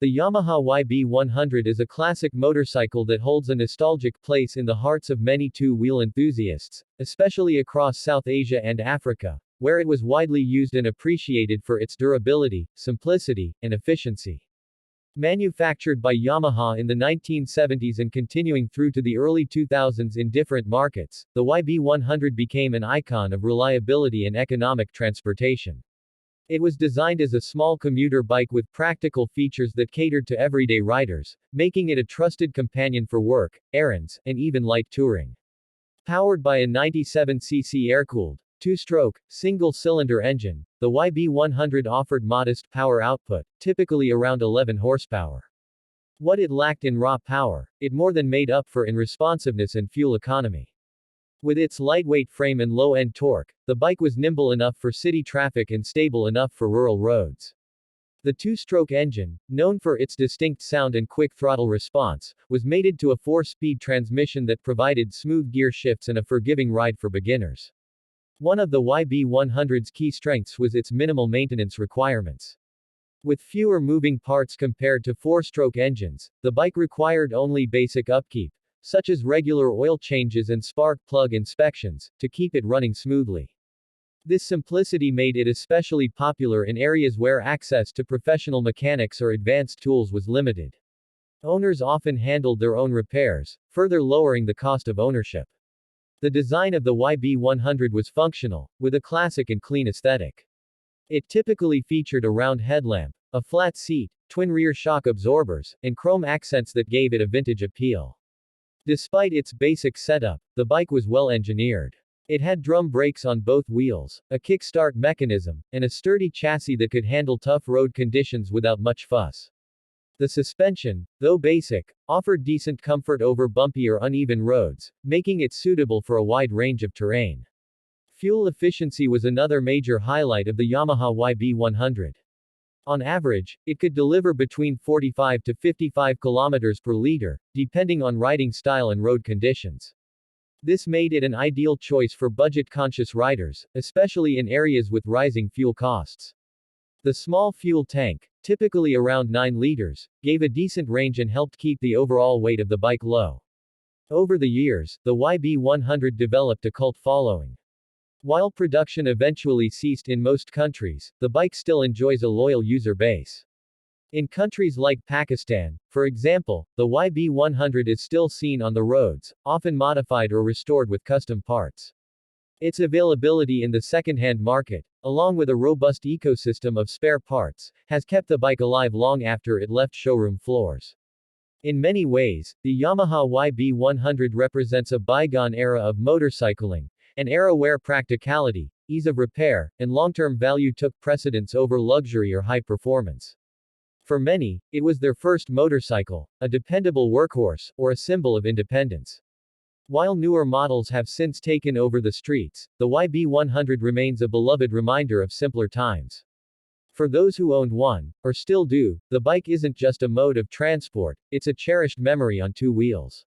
The Yamaha YB100 is a classic motorcycle that holds a nostalgic place in the hearts of many two-wheel enthusiasts, especially across South Asia and Africa, where it was widely used and appreciated for its durability, simplicity, and efficiency. Manufactured by Yamaha in the 1970s and continuing through to the early 2000s in different markets, the YB100 became an icon of reliability and economic transportation. It was designed as a small commuter bike with practical features that catered to everyday riders, making it a trusted companion for work, errands, and even light touring. Powered by a 97cc air-cooled, two-stroke, single-cylinder engine, the YB100 offered modest power output, typically around 11 horsepower. What it lacked in raw power, it more than made up for in responsiveness and fuel economy. With its lightweight frame and low-end torque, the bike was nimble enough for city traffic and stable enough for rural roads. The two-stroke engine, known for its distinct sound and quick throttle response, was mated to a 4-speed transmission that provided smooth gear shifts and a forgiving ride for beginners. One of the YB100's key strengths was its minimal maintenance requirements. With fewer moving parts compared to 4-stroke engines, the bike required only basic upkeep, such as regular oil changes and spark plug inspections, to keep it running smoothly. This simplicity made it especially popular in areas where access to professional mechanics or advanced tools was limited. Owners often handled their own repairs, further lowering the cost of ownership. The design of the YB100 was functional, with a classic and clean aesthetic. It typically featured a round headlamp, a flat seat, twin rear shock absorbers, and chrome accents that gave it a vintage appeal. Despite its basic setup, the bike was well engineered. It had drum brakes on both wheels, a kickstart mechanism, and a sturdy chassis that could handle tough road conditions without much fuss. The suspension, though basic, offered decent comfort over bumpy or uneven roads, making it suitable for a wide range of terrain. Fuel efficiency was another major highlight of the Yamaha YB100. On average, it could deliver between 45 to 55 kilometers per liter, depending on riding style and road conditions. This made it an ideal choice for budget-conscious riders, especially in areas with rising fuel costs. The small fuel tank, typically around 9 liters, gave a decent range and helped keep the overall weight of the bike low. Over the years, the YB100 developed a cult following. While production eventually ceased in most countries, the bike still enjoys a loyal user base. In countries like Pakistan, for example, the YB100 is still seen on the roads, often modified or restored with custom parts. Its availability in the second-hand market, along with a robust ecosystem of spare parts, has kept the bike alive long after it left showroom floors. In many ways, the Yamaha YB100 represents a bygone era of motorcycling, an era where practicality, ease of repair, and long-term value took precedence over luxury or high performance. For many, it was their first motorcycle, a dependable workhorse, or a symbol of independence. While newer models have since taken over the streets, the YB100 remains a beloved reminder of simpler times. For those who owned one, or still do, the bike isn't just a mode of transport, it's a cherished memory on two wheels.